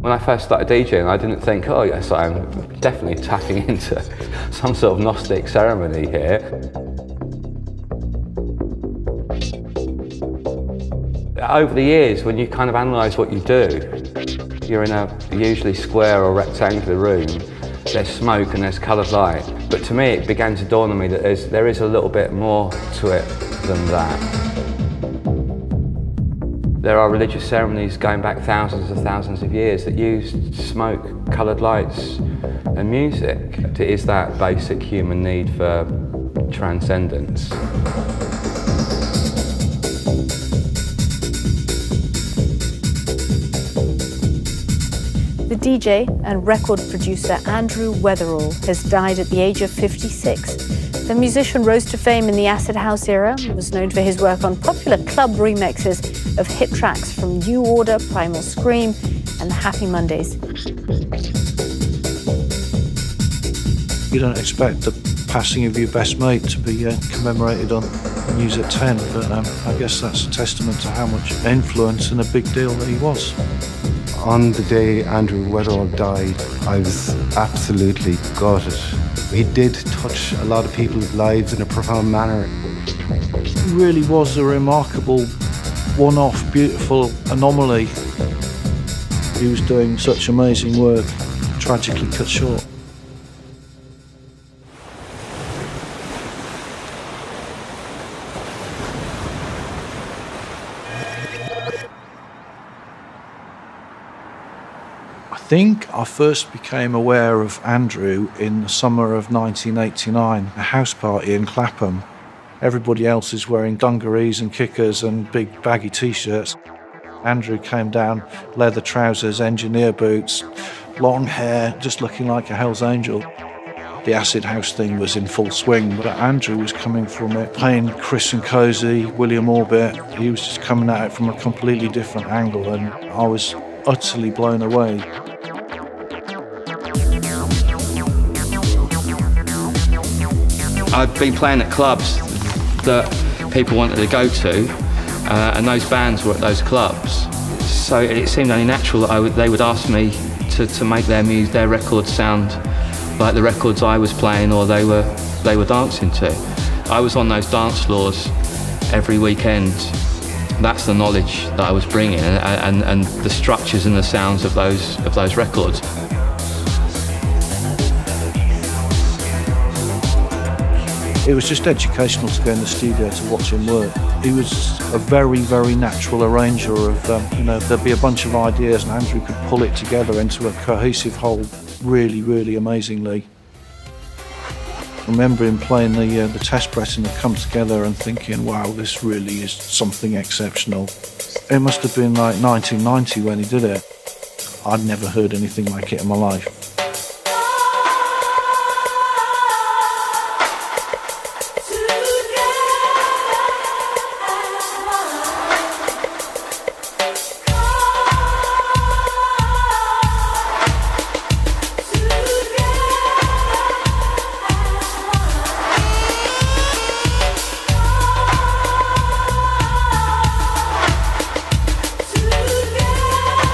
When I first started DJing, I didn't think, oh yes, I'm definitely tapping into some sort of Gnostic ceremony here. Over the years, when you kind of analyse what you do, you're in a usually square or rectangular room, there's smoke and there's coloured light. But to me, it began to dawn on me that there is a little bit more to it than that. There are religious ceremonies going back thousands of years that use smoke, coloured lights and music. It is that basic human need for transcendence. The DJ and record producer Andrew Weatherall has died at the age of 56. The musician rose to fame in the acid house era and was known for his work on popular club remixes of hit tracks from New Order, Primal Scream and the Happy Mondays. You don't expect the passing of your best mate to be commemorated on News at 10, but I guess that's a testament to how much influence and a big deal that he was. On the day Andrew Weatherall died, I was absolutely gutted. He did touch a lot of people's lives in a profound manner. He really was a remarkable, one-off, beautiful anomaly. He was doing such amazing work, tragically cut short. I think I first became aware of Andrew in the summer of 1989, a house party in Clapham. Everybody else is wearing dungarees and kickers and big baggy t-shirts. Andrew came down, leather trousers, engineer boots, long hair, just looking like a Hell's Angel. The acid house thing was in full swing, but Andrew was coming from it, playing Chris and Cozy, William Orbit. He was just coming at it from a completely different angle, and I was utterly blown away. I'd been playing at clubs that people wanted to go to, and those bands were at those clubs. So it seemed only natural that they would ask me to make their records sound like the records I was playing or they were dancing to. I was on those dance floors every weekend. That's the knowledge that I was bringing, and the structures and the sounds of those records. It was just educational to go in the studio to watch him work. He was a very, very natural arranger of, there'd be a bunch of ideas and Andrew could pull it together into a cohesive whole really, really amazingly. I remember him playing the test press and it come together and thinking, wow, this really is something exceptional. It must have been like 1990 when he did it. I'd never heard anything like it in my life.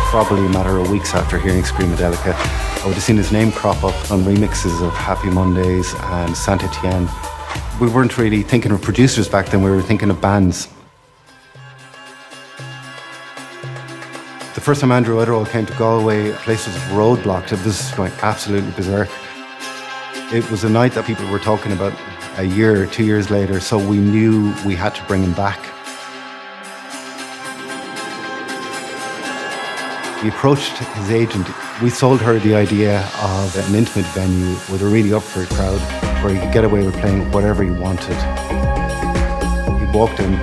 Probably a matter of weeks after hearing Screamadelica, I would have seen his name crop up on remixes of Happy Mondays and Saint Etienne. We weren't really thinking of producers back then, we were thinking of bands. The first time Andrew Weatherall came to Galway, the place was roadblocked. It was going absolutely berserk. It was a night that people were talking about a year or 2 years later, so we knew we had to bring him back. We approached his agent. We sold her the idea of an intimate venue with a really up for a crowd where he could get away with playing whatever he wanted. He walked in,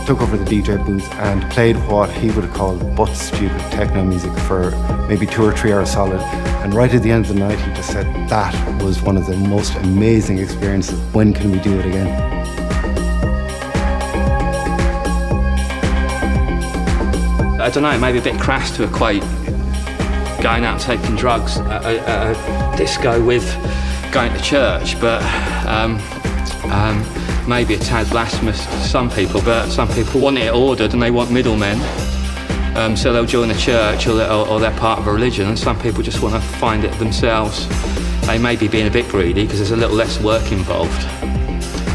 took over the DJ booth and played what he would have called butt-stupid techno music for maybe 2 or 3 hours solid. And right at the end of the night, he just said, that was one of the most amazing experiences. When can we do it again? I don't know, it may be a bit crass to equate going out and taking drugs at a disco with going to church, but maybe a tad blasphemous to some people, but some people want it ordered and they want middlemen. So they'll join a church or they're part of a religion, and some people just want to find it themselves. They may be being a bit greedy because there's a little less work involved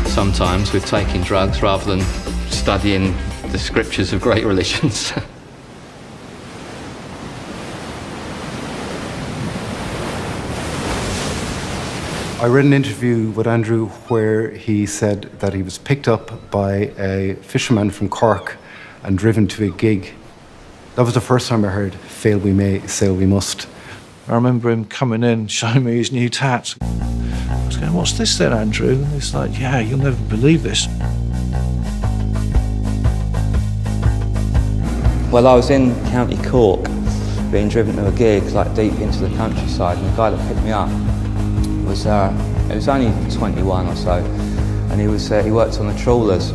sometimes with taking drugs rather than studying the scriptures of great religions. I read an interview with Andrew where he said that he was picked up by a fisherman from Cork and driven to a gig. That was the first time I heard "Fail we may, sail we must." I remember him coming in, showing me his new tat. I was going, "What's this then, Andrew?" And he's like, "Yeah, you'll never believe this." Well, I was in County Cork, being driven to a gig, like deep into the countryside, and the guy that picked me up was only 21 or so, and he worked on the trawlers,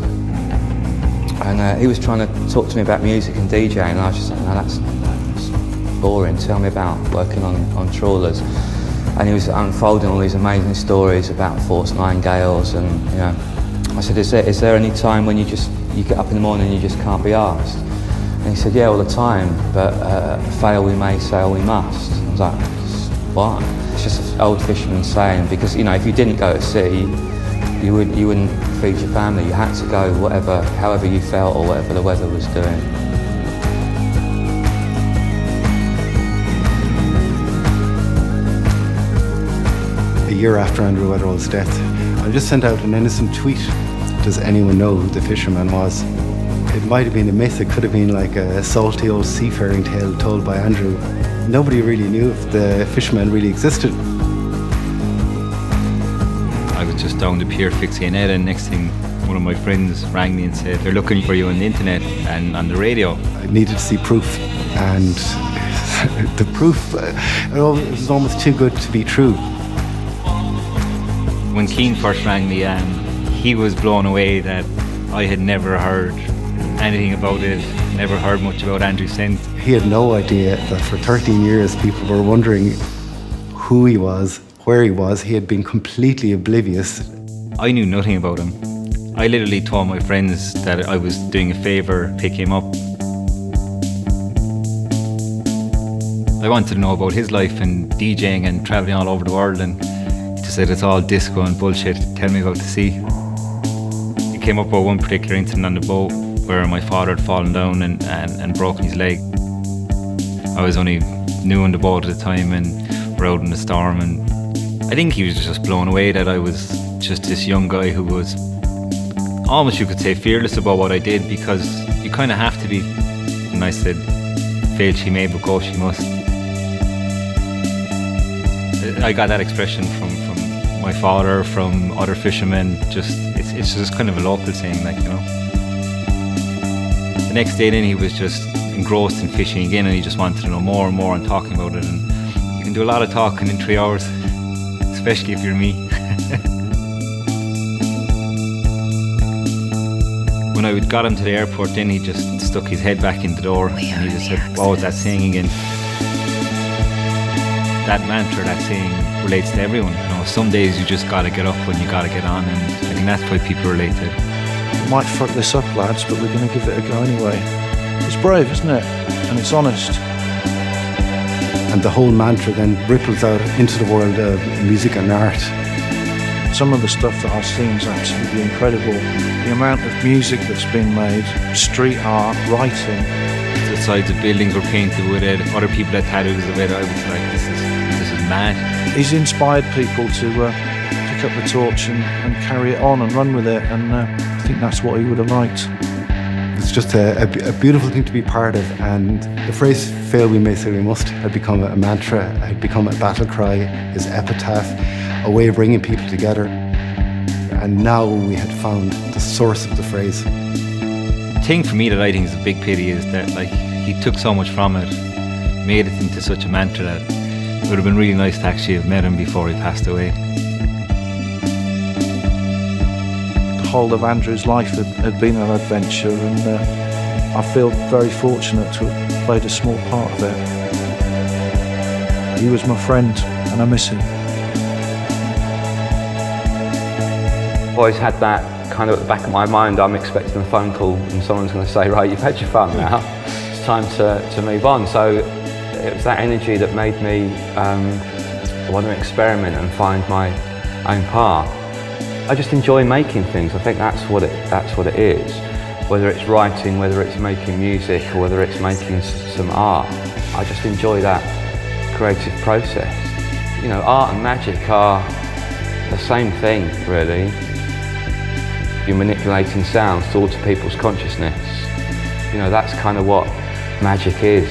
and he was trying to talk to me about music and DJing, and I was just like, "No, that's boring. Tell me about working on trawlers." And he was unfolding all these amazing stories about force 9 gales, and you know, I said, "Is there any time when you get up in the morning and you just can't be asked?" And he said, "Yeah, all the time, but fail we may, sail we must." I was like, "What?" It's just an old fisherman saying, because you know, if you didn't go at sea, you wouldn't feed your family. You had to go however you felt or whatever the weather was doing. A year after Andrew Weatherall's death, I just sent out an innocent tweet. Does anyone know who the fisherman was? It might have been a myth. It could have been like a salty old seafaring tale told by Andrew. Nobody really knew if the fisherman really existed. I was just down the pier fixing it, and next thing one of my friends rang me and said they're looking for you on the internet and on the radio. I needed to see proof, and the proof it was almost too good to be true. When Keane first rang me, he was blown away that I had never heard anything about it, never heard much about Andrew since. He had no idea that for 13 years people were wondering who he was, where he was. He had been completely oblivious. I knew nothing about him. I literally told my friends that I was doing a favour, pick him up. I wanted to know about his life and DJing and travelling all over the world, and he just said it's all disco and bullshit, tell me about the sea. He came up with one particular incident on the boat where my father had fallen down and broken his leg. I was only new on the boat at the time, and we're out in the storm, and I think he was just blown away that I was just this young guy who was almost, you could say, fearless about what I did, because you kind of have to be. And I said, fail she may, but go she must. I got that expression from my father, from other fishermen. It's just kind of a local saying, like, you know. The next day then he was just engrossed in fishing again, and he just wanted to know more and more and talking about it. And you can do a lot of talking in 3 hours, especially if you're me. When I got him to the airport, then he just stuck his head back in the door and he just said, "What was that saying again?" That mantra, that saying, relates to everyone. You know, some days you just gotta get up and you gotta get on, and I think that's why people relate to it. We might fuck this up, lads, but we're going to give it a go anyway. It's brave, isn't it? And it's honest. And the whole mantra then ripples out into the world of music and art. Some of the stuff that I've seen is absolutely incredible. The amount of music that's been made, street art, writing. The sides of buildings were painted with it. Other people had tattoos of it. I was like, this is mad. He's inspired people to pick up the torch and carry it on and run with it, and I think that's what he would have liked. It's just a beautiful thing to be part of, and the phrase "fail we may, sail we must" had become a mantra, had become a battle cry, his epitaph, a way of bringing people together. And now we had found the source of the phrase. The thing for me that I think is a big pity is that, like, he took so much from it, made it into such a mantra that it would have been really nice to actually have met him before he passed away. The whole of Andrew's life had been an adventure, and I feel very fortunate to have played a small part of it. He was my friend, and I miss him. I've always had that kind of at the back of my mind. I'm expecting a phone call and someone's going to say, "Right, you've had your fun now, it's time to move on. So it was that energy that made me want to experiment and find my own path. I just enjoy making things. I think that's what it is. Whether it's writing, whether it's making music, or whether it's making some art, I just enjoy that creative process. You know, art and magic are the same thing, really. You're manipulating sounds to alter people's consciousness. You know, that's kind of what magic is.